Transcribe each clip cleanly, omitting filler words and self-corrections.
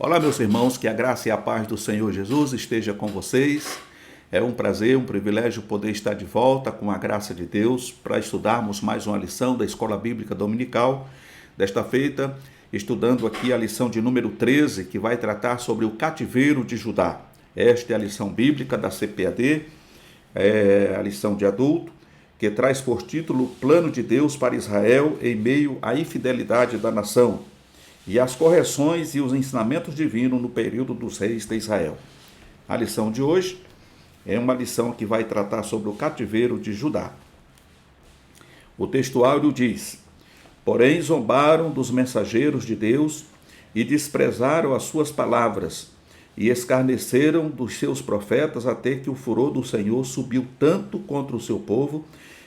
Olá, meus irmãos, que a graça e a paz do Senhor Jesus esteja com vocês. É um prazer, um privilégio poder estar de volta com a graça de Deus para estudarmos mais uma lição da Escola Bíblica Dominical. Desta feita, estudando aqui a lição de número 13, que vai tratar sobre o cativeiro de Judá. Esta é a lição bíblica da CPAD, a lição de adulto, que traz por título Plano de Deus para Israel em meio à infidelidade da nação e as correções e os ensinamentos divinos no período dos reis de Israel. A lição de hoje é uma lição que vai tratar sobre o cativeiro de Judá. O textuário diz: porém zombaram dos mensageiros de Deus e desprezaram as suas palavras e escarneceram dos seus profetas até que o furor do Senhor subiu tanto contra o seu povo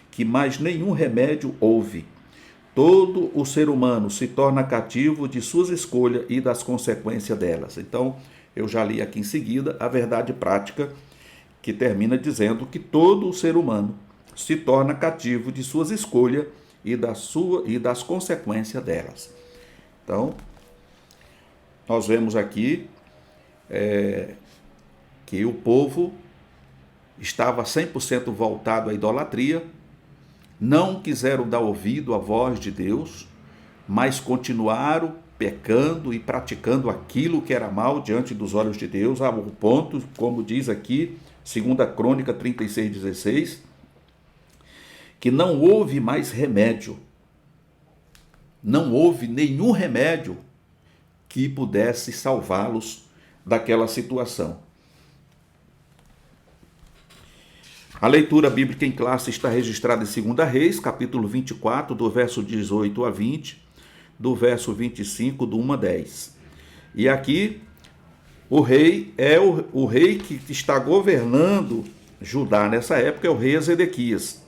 que mais nenhum remédio houve. Todo o ser humano se torna cativo de suas escolhas e das consequências delas. Então, eu já li aqui em seguida a verdade prática, que termina dizendo que todo o ser humano se torna cativo de suas escolhas e das consequências delas. Então, nós vemos aqui que o povo estava 100% voltado à idolatria, não quiseram dar ouvido à voz de Deus, mas continuaram pecando e praticando aquilo que era mal diante dos olhos de Deus, ao ponto, como diz aqui, 2 Crônica 36:16, que não houve mais remédio, não houve nenhum remédio que pudesse salvá-los daquela situação. A leitura bíblica em classe está registrada em 2 Reis, capítulo 24, do verso 18 a 20, do verso 25, do 1 a 10. E aqui, o rei é o rei que está governando Judá nessa época, é o rei Zedequias.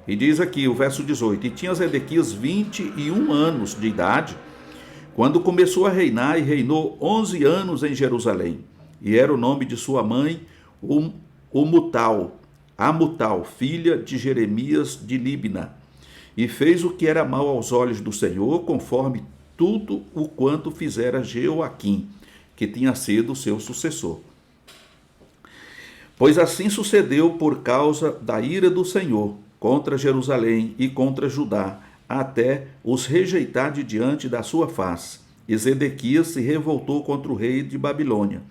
E diz aqui o verso 18: e tinha Zedequias 21 anos de idade, quando começou a reinar, e reinou 11 anos em Jerusalém. E era o nome de sua mãe, Amutal, filha de Jeremias de Líbna, e fez o que era mal aos olhos do Senhor, conforme tudo o quanto fizera Jeoaquim, que tinha sido seu sucessor. Pois assim sucedeu por causa da ira do Senhor contra Jerusalém e contra Judá, até os rejeitar de diante da sua face. E Zedequias se revoltou contra o rei de Babilônia.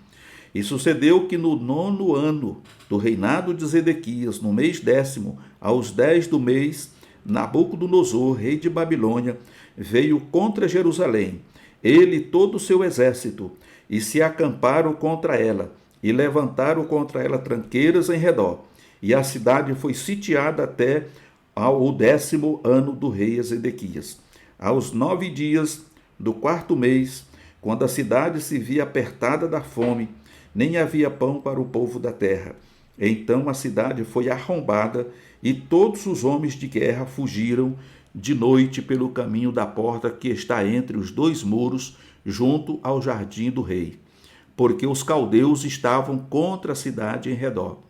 E sucedeu que no 9º ano do reinado de Zedequias, no mês 10º, aos 10 do mês, Nabucodonosor, rei de Babilônia, veio contra Jerusalém, ele e todo o seu exército, e se acamparam contra ela, e levantaram contra ela tranqueiras em redor. E a cidade foi sitiada até ao 10º ano do rei Zedequias. Aos 9 dias do 4º mês, quando a cidade se via apertada da fome, nem havia pão para o povo da terra. Então a cidade foi arrombada e todos os homens de guerra fugiram de noite pelo caminho da porta que está entre os dois muros, junto ao jardim do rei, porque os caldeus estavam contra a cidade em redor.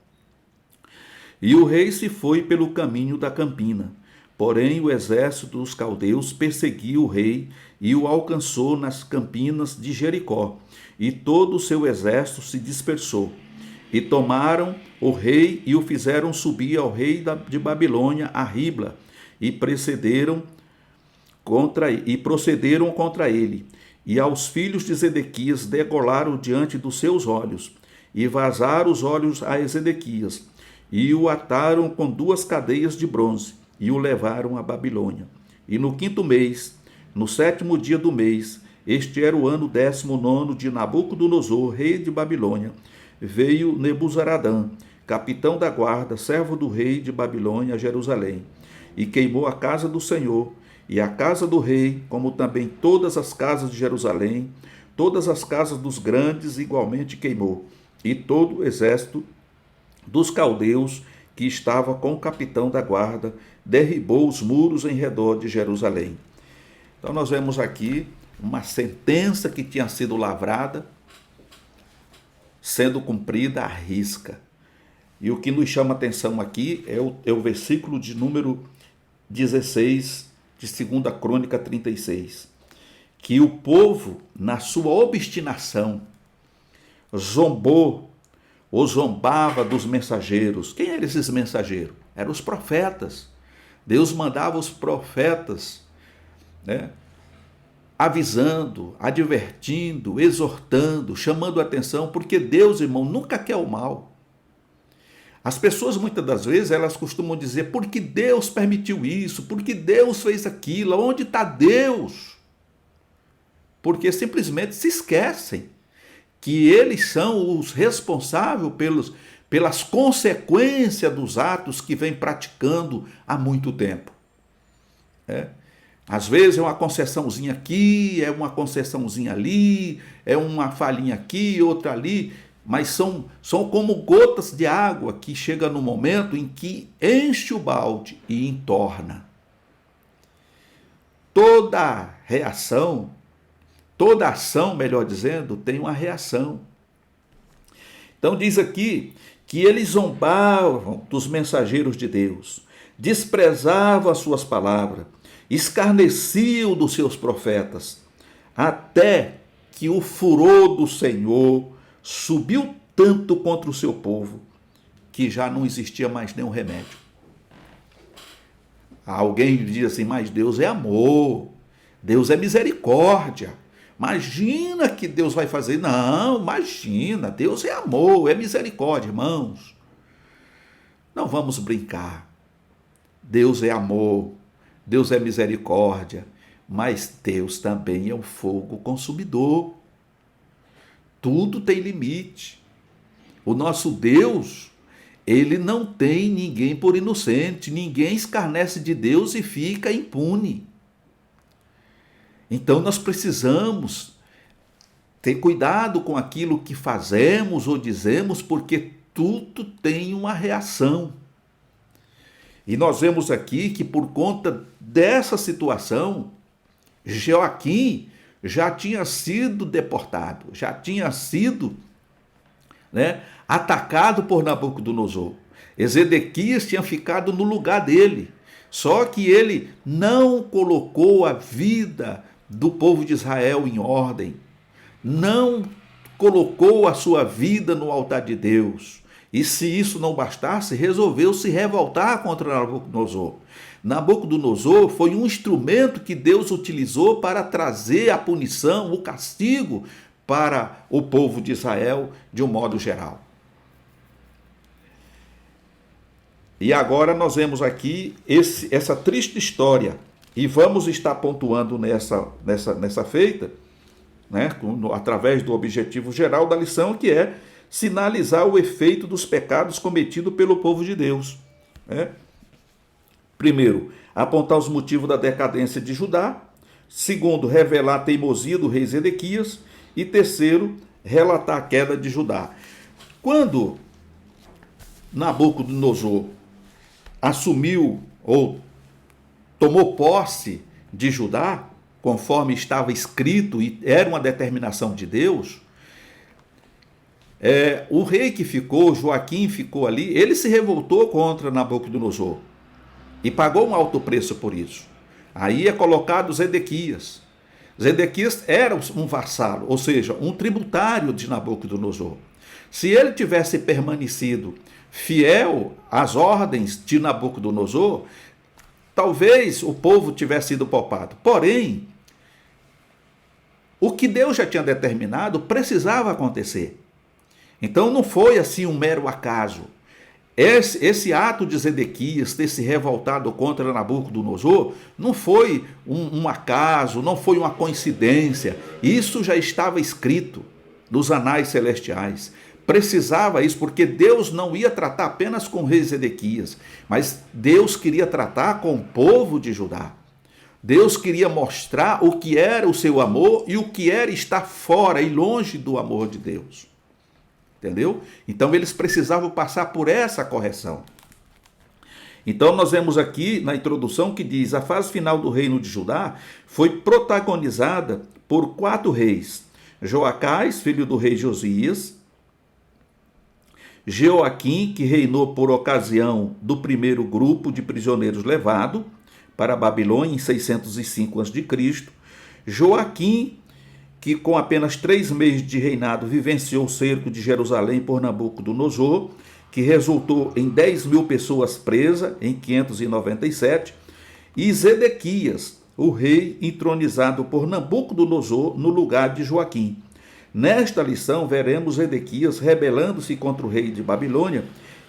E o rei se foi pelo caminho da campina. Porém, o exército dos caldeus perseguiu o rei e o alcançou nas campinas de Jericó, e todo o seu exército se dispersou. E tomaram o rei e o fizeram subir ao rei de Babilônia a Ribla, e procederam contra ele. E aos filhos de Zedequias degolaram diante dos seus olhos, e vazaram os olhos a Zedequias, e o ataram com 2 cadeias de bronze, e o levaram a Babilônia. E no 5º mês, no 7º dia do mês, este era o ano 19º de Nabucodonosor, rei de Babilônia, veio Nebuzaradã, capitão da guarda, servo do rei de Babilônia, a Jerusalém, e queimou a casa do Senhor, e a casa do rei, como também todas as casas de Jerusalém, todas as casas dos grandes igualmente queimou, e todo o exército dos caldeus que estava com o capitão da guarda, derribou os muros em redor de Jerusalém. Então nós vemos aqui uma sentença que tinha sido lavrada, sendo cumprida à risca. E o que nos chama a atenção aqui é o versículo de número 16 de 2 Crônica 36, que o povo, na sua obstinação, zombou ou zombava dos mensageiros. Quem eram esses mensageiros? Eram os profetas. Deus mandava os profetas, né, avisando, advertindo, exortando, chamando a atenção, porque Deus, irmão, nunca quer o mal. As pessoas, muitas das vezes, elas costumam dizer, por que Deus permitiu isso? Por que Deus fez aquilo? Onde está Deus? Porque simplesmente se esquecem que eles são os responsáveis pelas consequências dos atos que vem praticando há muito tempo. Às vezes é uma concessãozinha aqui, é uma concessãozinha ali, é uma falhinha aqui, outra ali, mas são como gotas de água que chega no momento em que enche o balde e entorna. Toda reação, toda ação, melhor dizendo, tem uma reação. Então diz aqui que eles zombavam dos mensageiros de Deus, desprezavam as suas palavras, escarneciam dos seus profetas, até que o furor do Senhor subiu tanto contra o seu povo, que já não existia mais nenhum remédio. Alguém diz assim, mas Deus é amor, Deus é misericórdia. Imagina que Deus vai fazer. Não, imagina, Deus é amor, é misericórdia, irmãos. Não vamos brincar. Deus é amor, Deus é misericórdia, mas Deus também é um fogo consumidor. Tudo tem limite. O nosso Deus, ele não tem ninguém por inocente, ninguém escarnece de Deus e fica impune. Então nós precisamos ter cuidado com aquilo que fazemos ou dizemos, porque tudo tem uma reação. E nós vemos aqui que por conta dessa situação, Joaquim já tinha sido deportado, já tinha sido, atacado por Nabucodonosor. Ezequias tinha ficado no lugar dele, só que ele não colocou a vida do povo de Israel em ordem, não colocou a sua vida no altar de Deus. E se isso não bastasse, resolveu se revoltar contra Nabucodonosor. Nabucodonosor foi um instrumento que Deus utilizou para trazer a punição, o castigo para o povo de Israel de um modo geral. E agora nós vemos aqui essa triste história e vamos estar pontuando nessa feita, através do objetivo geral da lição, que é sinalizar o efeito dos pecados cometidos pelo povo de Deus. Primeiro, apontar os motivos da decadência de Judá. Segundo, revelar a teimosia do rei Zedequias. E terceiro, relatar a queda de Judá. Quando Nabucodonosor assumiu ou tomou posse de Judá, conforme estava escrito e era uma determinação de Deus, o rei que ficou, Joaquim, ficou ali, ele se revoltou contra Nabucodonosor e pagou um alto preço por isso. Aí é colocado Zedequias. Zedequias era um vassalo, ou seja, um tributário de Nabucodonosor. Se ele tivesse permanecido fiel às ordens de Nabucodonosor, talvez o povo tivesse sido poupado. Porém, o que Deus já tinha determinado precisava acontecer. Então não foi assim um mero acaso. Esse ato de Zedequias ter se revoltado contra Nabucodonosor não foi um acaso, não foi uma coincidência. Isso já estava escrito nos anais celestiais. Precisava isso, porque Deus não ia tratar apenas com o rei Zedequias, mas Deus queria tratar com o povo de Judá. Deus queria mostrar o que era o seu amor e o que era estar fora e longe do amor de Deus. Entendeu? Então eles precisavam passar por essa correção. Então nós vemos aqui na introdução que diz: a fase final do reino de Judá foi protagonizada por 4 reis: Joacás, filho do rei Josias; Jeoaquim, que reinou por ocasião do primeiro grupo de prisioneiros levado para a Babilônia em 605 a.C., Joaquim, que com apenas 3 meses de reinado vivenciou o cerco de Jerusalém por Nabucodonosor, que resultou em 10.000 pessoas presas em 597, e Zedequias, o rei entronizado por Nabucodonosor no lugar de Joaquim. Nesta lição, veremos Zedequias rebelando-se contra o rei de Babilônia,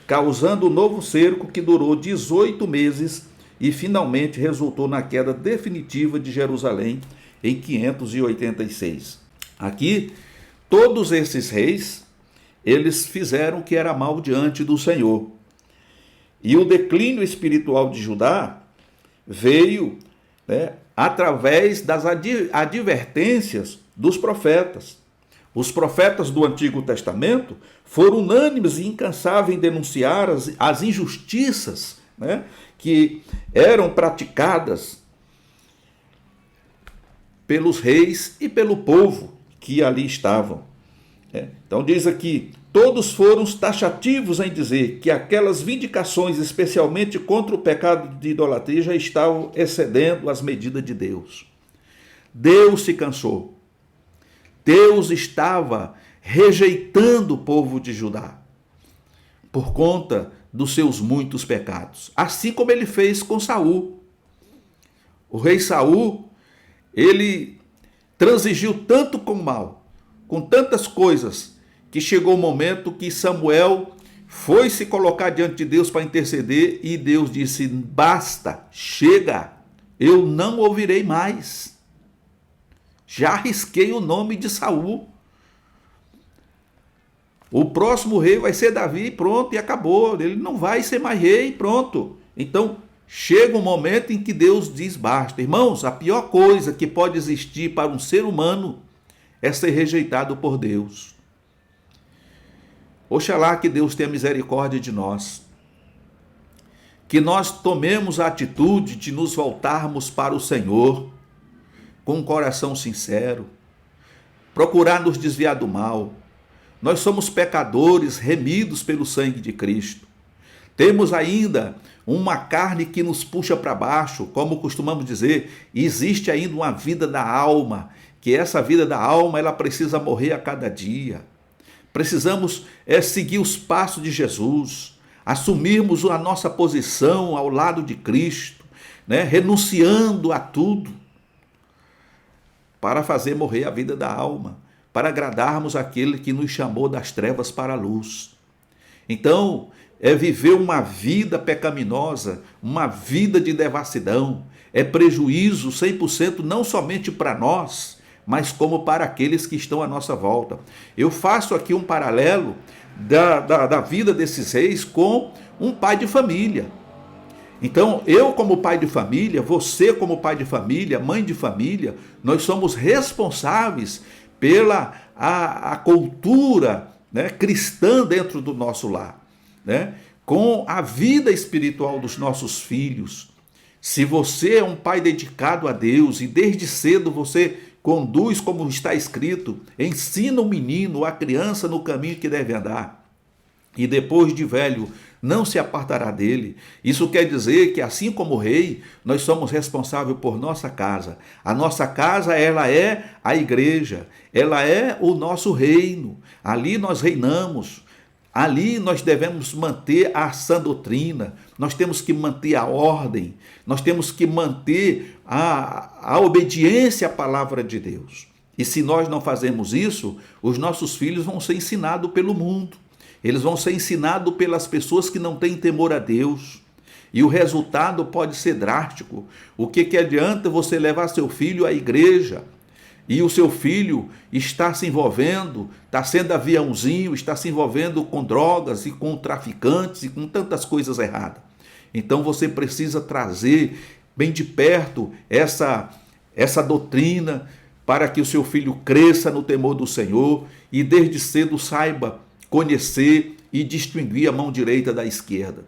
causando um novo cerco que durou 18 meses e finalmente resultou na queda definitiva de Jerusalém em 586. Aqui, todos esses reis, eles fizeram o que era mal diante do Senhor. E o declínio espiritual de Judá veio, através das advertências dos profetas. Os profetas do Antigo Testamento foram unânimes e incansáveis em denunciar as injustiças, que eram praticadas pelos reis e pelo povo que ali estavam. Então diz aqui, todos foram taxativos em dizer que aquelas vindicações, especialmente contra o pecado de idolatria, já estavam excedendo as medidas de Deus. Deus se cansou. Deus estava rejeitando o povo de Judá por conta dos seus muitos pecados, assim como ele fez com Saul. O rei Saul, ele transigiu tanto com o mal, com tantas coisas, que chegou o momento que Samuel foi se colocar diante de Deus para interceder e Deus disse, basta, chega, eu não ouvirei mais. Já arrisquei o nome de Saul. O próximo rei vai ser Davi e pronto, e acabou. Ele não vai ser mais rei, pronto. Então, chega um momento em que Deus diz basta. Irmãos, a pior coisa que pode existir para um ser humano é ser rejeitado por Deus. Oxalá que Deus tenha misericórdia de nós. Que nós tomemos a atitude de nos voltarmos para o Senhor com um coração sincero, procurar nos desviar do mal. Nós somos pecadores remidos pelo sangue de Cristo. Temos ainda uma carne que nos puxa para baixo, como costumamos dizer, e existe ainda uma vida da alma, que essa vida da alma ela precisa morrer a cada dia. Precisamos seguir os passos de Jesus, assumirmos a nossa posição ao lado de Cristo, renunciando a tudo, para fazer morrer a vida da alma, para agradarmos aquele que nos chamou das trevas para a luz. Então, é viver uma vida pecaminosa, uma vida de devassidão, é prejuízo 100% não somente para nós, mas como para aqueles que estão à nossa volta. Eu faço aqui um paralelo da vida desses reis com um pai de família. Então, eu como pai de família, você como pai de família, mãe de família, nós somos responsáveis pela a cultura cristã dentro do nosso lar, com a vida espiritual dos nossos filhos. Se você é um pai dedicado a Deus e desde cedo você conduz, como está escrito, ensina o menino, a criança no caminho que deve andar, e depois de velho não se apartará dele. Isso quer dizer que, assim como o rei, nós somos responsáveis por nossa casa. A nossa casa, ela é a igreja, ela é o nosso reino. Ali nós reinamos, ali nós devemos manter a sã doutrina, nós temos que manter a ordem, nós temos que manter a obediência à palavra de Deus. E se nós não fazemos isso, os nossos filhos vão ser ensinados pelo mundo. Eles vão ser ensinados pelas pessoas que não têm temor a Deus. E o resultado pode ser drástico. O que adianta você levar seu filho à igreja e o seu filho está se envolvendo, está sendo aviãozinho, está se envolvendo com drogas e com traficantes e com tantas coisas erradas? Então você precisa trazer bem de perto essa doutrina para que o seu filho cresça no temor do Senhor e desde cedo saiba conhecer e distinguir a mão direita da esquerda.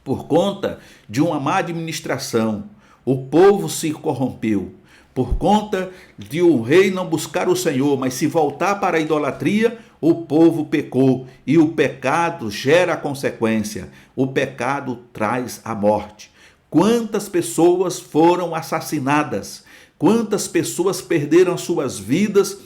Por conta de uma má administração, o povo se corrompeu. Por conta de um rei não buscar o Senhor, mas se voltar para a idolatria, o povo pecou. E o pecado gera consequência. O pecado traz a morte. Quantas pessoas foram assassinadas? Quantas pessoas perderam suas vidas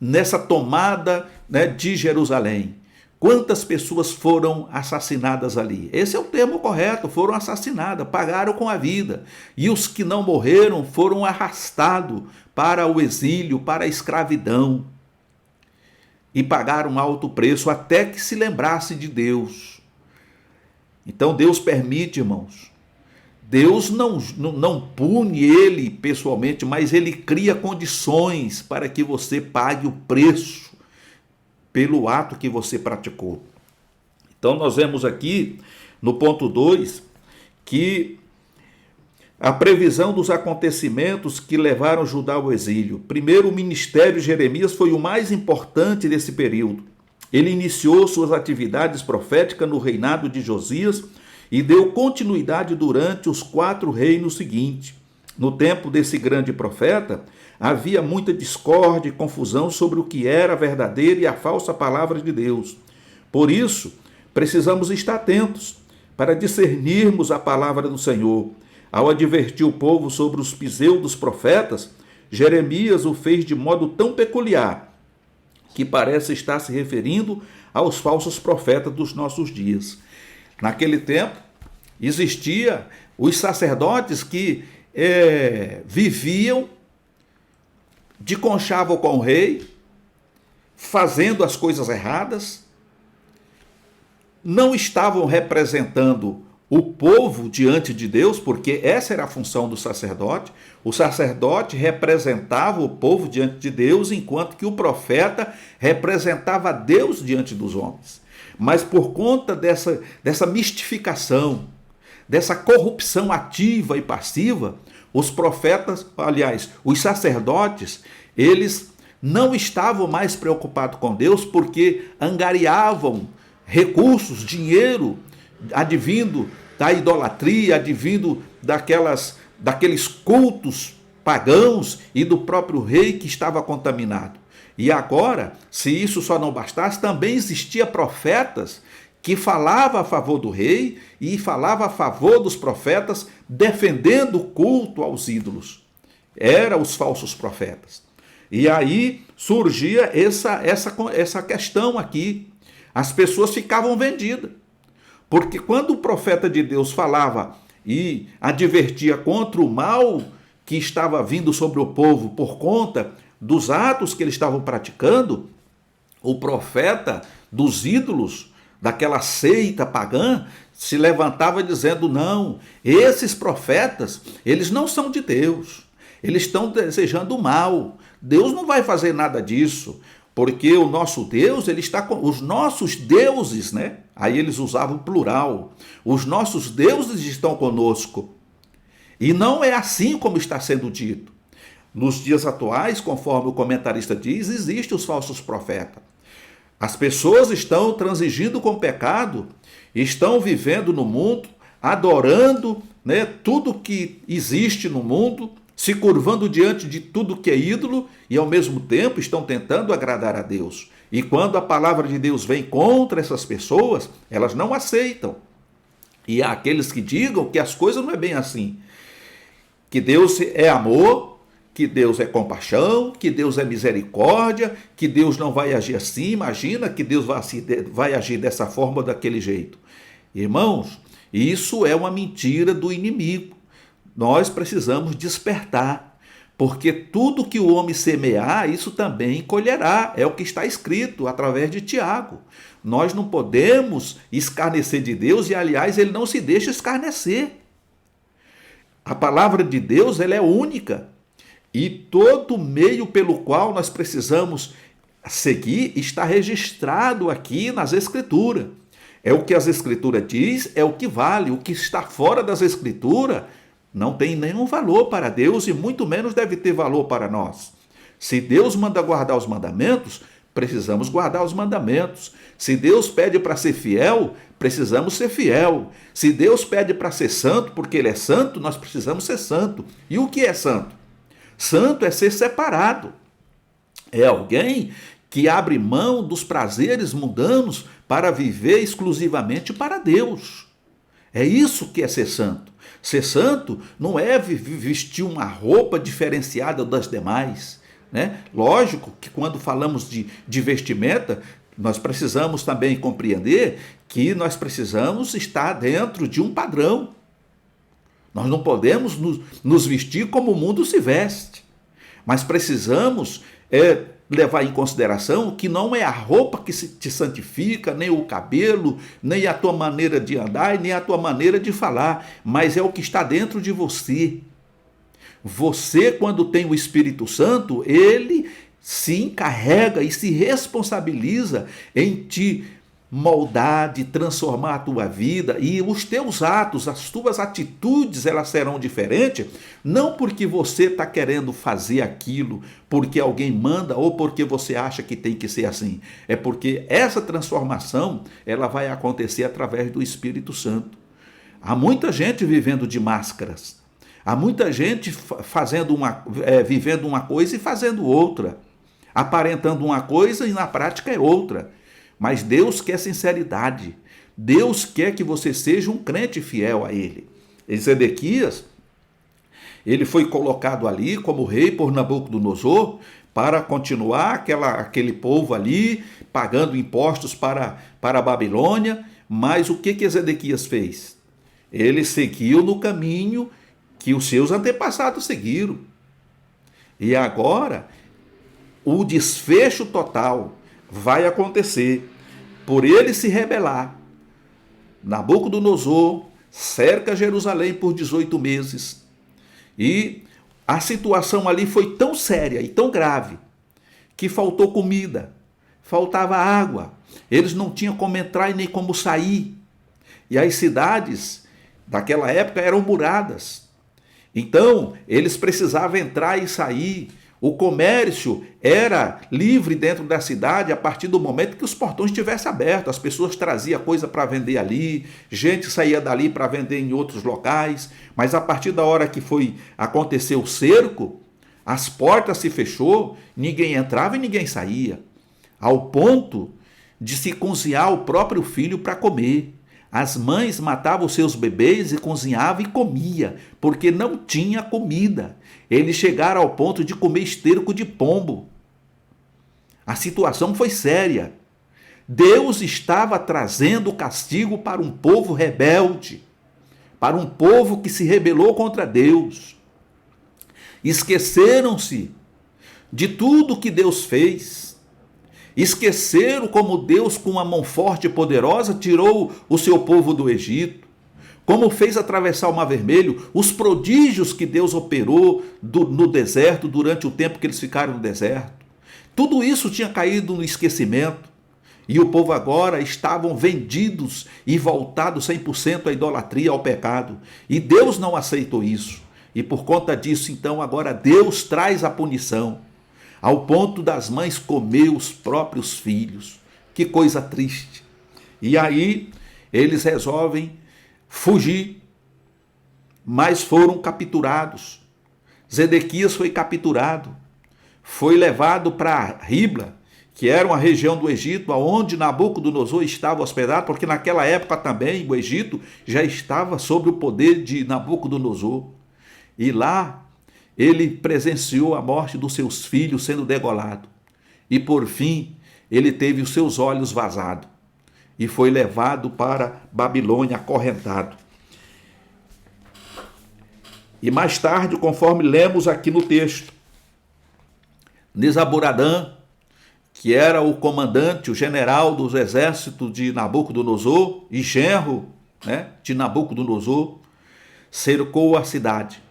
nessa tomada, né, de Jerusalém? Quantas pessoas foram assassinadas ali? Esse é o termo correto, foram assassinadas, pagaram com a vida. E os que não morreram foram arrastados para o exílio, para a escravidão. E pagaram um alto preço até que se lembrasse de Deus. Então Deus permite, irmãos. Deus não pune ele pessoalmente, mas ele cria condições para que você pague o preço pelo ato que você praticou. Então nós vemos aqui no ponto 2 que a previsão dos acontecimentos que levaram Judá ao exílio. Primeiro, o ministério de Jeremias foi o mais importante desse período. Ele iniciou suas atividades proféticas no reinado de Josias e deu continuidade durante os 4 reinos seguintes. No tempo desse grande profeta, havia muita discórdia e confusão sobre o que era a verdadeira e a falsa palavra de Deus. Por isso, precisamos estar atentos para discernirmos a palavra do Senhor. Ao advertir o povo sobre os pseudos profetas, Jeremias o fez de modo tão peculiar que parece estar se referindo aos falsos profetas dos nossos dias. Naquele tempo, existia os sacerdotes que viviam de conchavo com o rei, fazendo as coisas erradas, não estavam representando o povo diante de Deus, porque essa era a função do sacerdote. O sacerdote representava o povo diante de Deus, enquanto que o profeta representava Deus diante dos homens. Mas por conta dessa mistificação, dessa corrupção ativa e passiva, os profetas, aliás, os sacerdotes, eles não estavam mais preocupados com Deus porque angariavam recursos, dinheiro, advindo da idolatria, advindo daqueles cultos pagãos e do próprio rei que estava contaminado. E agora, se isso só não bastasse, também existia profetas que falava a favor do rei e falava a favor dos profetas, defendendo o culto aos ídolos. Eram os falsos profetas. E aí surgia essa questão aqui. As pessoas ficavam vendidas. Porque quando o profeta de Deus falava e advertia contra o mal que estava vindo sobre o povo por conta dos atos que eles estavam praticando, o profeta dos ídolos, daquela seita pagã, se levantava dizendo: não, esses profetas, eles não são de Deus, eles estão desejando o mal, Deus não vai fazer nada disso, porque o nosso Deus, ele está com os nossos deuses, né? Aí eles usavam plural, os nossos deuses estão conosco. E não é assim como está sendo dito. Nos dias atuais, conforme o comentarista diz, existem os falsos profetas. As pessoas estão transigindo com o pecado, estão vivendo no mundo, adorando, né, tudo que existe no mundo, se curvando diante de tudo que é ídolo e, ao mesmo tempo, estão tentando agradar a Deus. E quando a palavra de Deus vem contra essas pessoas, elas não aceitam. E há aqueles que digam que as coisas não é bem assim. Que Deus é amor, que Deus é compaixão, que Deus é misericórdia, que Deus não vai agir assim. Imagina que Deus vai agir dessa forma ou daquele jeito. Irmãos, isso é uma mentira do inimigo. Nós precisamos despertar, porque tudo que o homem semear, isso também colherá. É o que está escrito através de Tiago. Nós não podemos escarnecer de Deus e, aliás, ele não se deixa escarnecer. A palavra de Deus, ela é única. E todo meio pelo qual nós precisamos seguir está registrado aqui nas Escrituras. É o que as Escrituras diz, é o que vale. O que está fora das Escrituras não tem nenhum valor para Deus e muito menos deve ter valor para nós. Se Deus manda guardar os mandamentos, precisamos guardar os mandamentos. Se Deus pede para ser fiel, precisamos ser fiel. Se Deus pede para ser santo, porque Ele é santo, nós precisamos ser santo. E o que é santo? Santo é ser separado. É alguém que abre mão dos prazeres mundanos para viver exclusivamente para Deus. É isso que é ser santo. Ser santo não é vestir uma roupa diferenciada das demais, né? Lógico que quando falamos de vestimenta, nós precisamos também compreender que nós precisamos estar dentro de um padrão. Nós não podemos nos vestir como o mundo se veste, mas precisamos levar em consideração que não é a roupa que te santifica, nem o cabelo, nem a tua maneira de andar, nem a tua maneira de falar, mas é o que está dentro de você. Você, quando tem o Espírito Santo, ele se encarrega e se responsabiliza em te moldar, de transformar a tua vida, e os teus atos, as tuas atitudes, elas serão diferentes, não porque você está querendo fazer aquilo, porque alguém manda ou porque você acha que tem que ser assim. É porque essa transformação, ela vai acontecer através do Espírito Santo. Há muita gente vivendo de máscaras, há muita gente vivendo uma coisa e fazendo outra, aparentando uma coisa e na prática é outra. Mas Deus quer sinceridade. Deus quer que você seja um crente fiel a Ele. E Zedequias, ele foi colocado ali como rei por Nabucodonosor para continuar aquele povo ali pagando impostos para a Babilônia. Mas o que Zedequias fez? Ele seguiu no caminho que os seus antepassados seguiram. E agora, o desfecho total vai acontecer por ele se rebelar. Nabucodonosor cerca Jerusalém por 18 meses. E a situação ali foi tão séria e tão grave que faltou comida, faltava água. Eles não tinham como entrar e nem como sair. E as cidades daquela época eram muradas. Então, eles precisavam entrar e sair. O comércio era livre dentro da cidade a partir do momento que os portões estivessem abertos. As pessoas traziam coisa para vender ali, gente saía dali para vender em outros locais. Mas a partir da hora que foi acontecer o cerco, as portas se fechou, ninguém entrava e ninguém saía. Ao ponto de se cozinhar o próprio filho para comer. As mães matavam os seus bebês e cozinhavam e comia, porque não tinha comida. Eles chegaram ao ponto de comer esterco de pombo. A situação foi séria. Deus estava trazendo castigo para um povo rebelde, para um povo que se rebelou contra Deus. Esqueceram-se de tudo que Deus fez. Esqueceram como Deus, com uma mão forte e poderosa, tirou o seu povo do Egito, como fez atravessar o Mar Vermelho, os prodígios que Deus operou no deserto, durante o tempo que eles ficaram no deserto. Tudo isso tinha caído no esquecimento, e o povo agora estavam vendidos e voltados 100% à idolatria, ao pecado, e Deus não aceitou isso, e por conta disso, então, agora Deus traz a punição, ao ponto das mães comer os próprios filhos. Que coisa triste. E aí eles resolvem fugir, mas foram capturados. Zedequias foi capturado, foi levado para Ribla, que era uma região do Egito, onde Nabucodonosor estava hospedado, porque naquela época também o Egito já estava sob o poder de Nabucodonosor. E lá ele presenciou a morte dos seus filhos sendo degolado. E por fim, ele teve os seus olhos vazados e foi levado para Babilônia acorrentado. E mais tarde, conforme lemos aqui no texto, Nezaburadã, que era o comandante, o general dos exércitos de Nabucodonosor e genro, de Nabucodonosor, cercou a cidade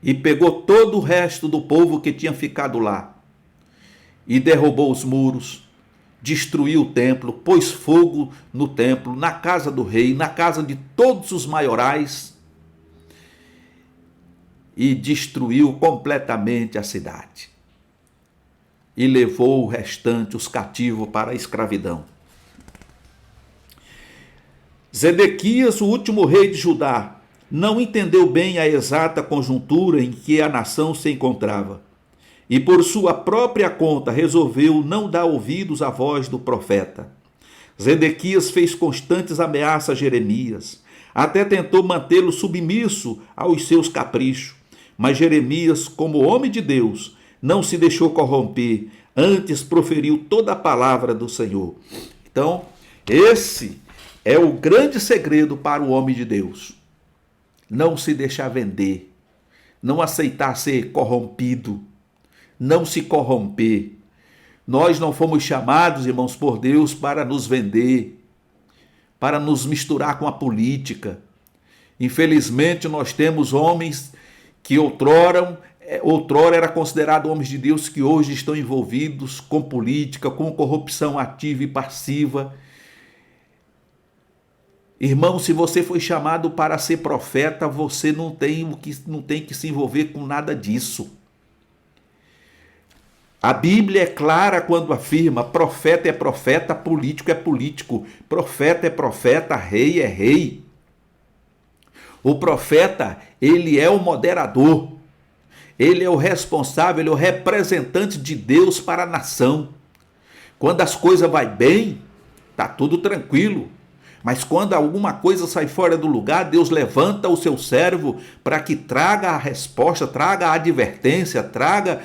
e pegou todo o resto do povo que tinha ficado lá e derrubou os muros, destruiu o templo, pôs fogo no templo, na casa do rei, na casa de todos os maiorais e destruiu completamente a cidade e levou o restante, os cativos, para a escravidão. Zedequias, o último rei de Judá, não entendeu bem a exata conjuntura em que a nação se encontrava e, por sua própria conta, resolveu não dar ouvidos à voz do profeta. Zedequias fez constantes ameaças a Jeremias, até tentou mantê-lo submisso aos seus caprichos. Mas Jeremias, como homem de Deus, não se deixou corromper, antes proferiu toda a palavra do Senhor. Então, esse é o grande segredo para o homem de Deus. Não se deixar vender, não aceitar ser corrompido, não se corromper. Nós não fomos chamados, irmãos, por Deus para nos vender, para nos misturar com a política. Infelizmente, nós temos homens que outrora era considerado homens de Deus, que hoje estão envolvidos com política, com corrupção ativa e passiva. Irmão, se você foi chamado para ser profeta, você não tem que se envolver com nada disso. A Bíblia é clara quando afirma: profeta é profeta, político é político, profeta é profeta, rei é rei. O profeta, ele é o moderador, ele é o responsável, ele é o representante de Deus para a nação. Quando as coisas vão bem, está tudo tranquilo. Mas quando alguma coisa sai fora do lugar, Deus levanta o seu servo para que traga a resposta, traga a advertência, traga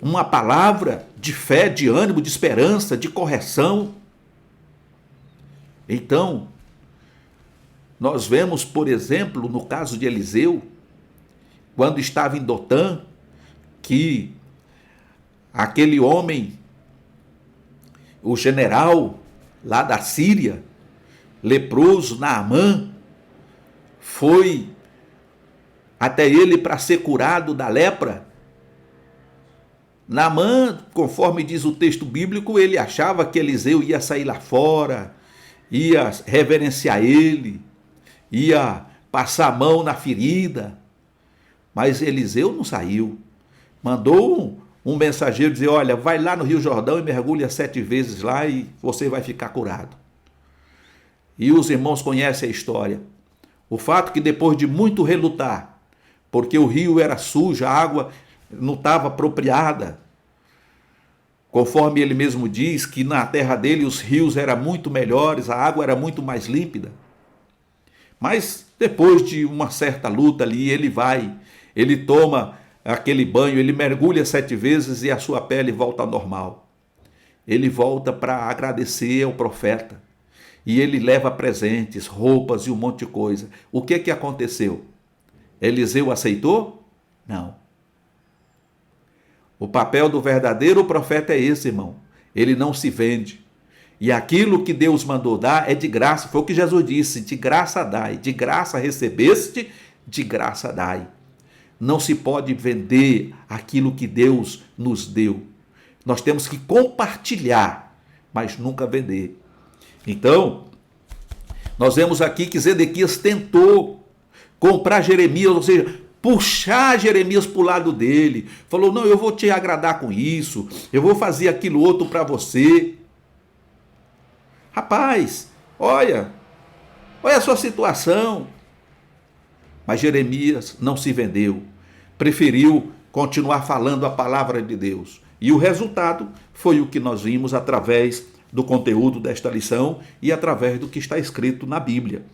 uma palavra de fé, de ânimo, de esperança, de correção. Então, nós vemos, por exemplo, no caso de Eliseu, quando estava em Dotã, que aquele homem, o general lá da Síria, leproso, Naamã, foi até ele para ser curado da lepra. Naamã, conforme diz o texto bíblico, ele achava que Eliseu ia sair lá fora, ia reverenciar ele, ia passar a mão na ferida. Mas Eliseu não saiu. Mandou um mensageiro dizer: olha, vai lá no Rio Jordão e mergulha 7 vezes lá e você vai ficar curado. E os irmãos conhecem a história. O fato que depois de muito relutar, porque o rio era sujo, a água não estava apropriada, conforme ele mesmo diz que na terra dele os rios eram muito melhores, a água era muito mais límpida. Mas depois de uma certa luta ali, ele toma aquele banho, ele mergulha 7 vezes e a sua pele volta ao normal. Ele volta para agradecer ao profeta. E ele leva presentes, roupas e um monte de coisa. O que aconteceu? Eliseu aceitou? Não. O papel do verdadeiro profeta é esse, irmão. Ele não se vende. E aquilo que Deus mandou dar é de graça. Foi o que Jesus disse: de graça dai, de graça recebeste, de graça dai. Não se pode vender aquilo que Deus nos deu. Nós temos que compartilhar, mas nunca vender. Então, nós vemos aqui que Zedequias tentou comprar Jeremias, ou seja, puxar Jeremias para o lado dele. Falou: não, eu vou te agradar com isso, eu vou fazer aquilo outro para você. Rapaz, olha a sua situação. Mas Jeremias não se vendeu, preferiu continuar falando a palavra de Deus. E o resultado foi o que nós vimos através do conteúdo desta lição e através do que está escrito na Bíblia.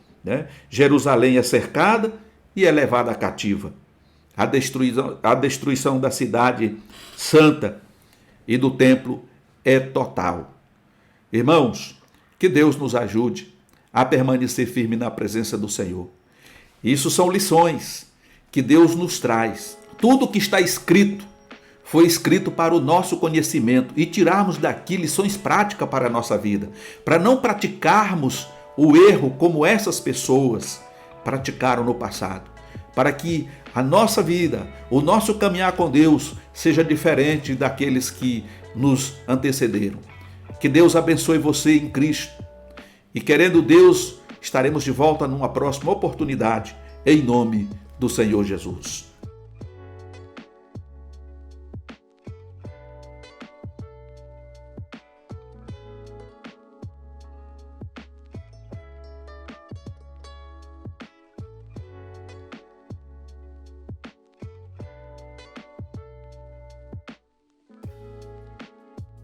Jerusalém é cercada e é levada cativa. A destruição da cidade santa e do templo é total. Irmãos, que Deus nos ajude a permanecer firme na presença do Senhor. Isso são lições que Deus nos traz. Tudo que está escrito foi escrito para o nosso conhecimento e tirarmos daqui lições práticas para a nossa vida, para não praticarmos o erro como essas pessoas praticaram no passado, para que a nossa vida, o nosso caminhar com Deus seja diferente daqueles que nos antecederam. Que Deus abençoe você em Cristo e, querendo Deus, estaremos de volta numa próxima oportunidade, em nome do Senhor Jesus.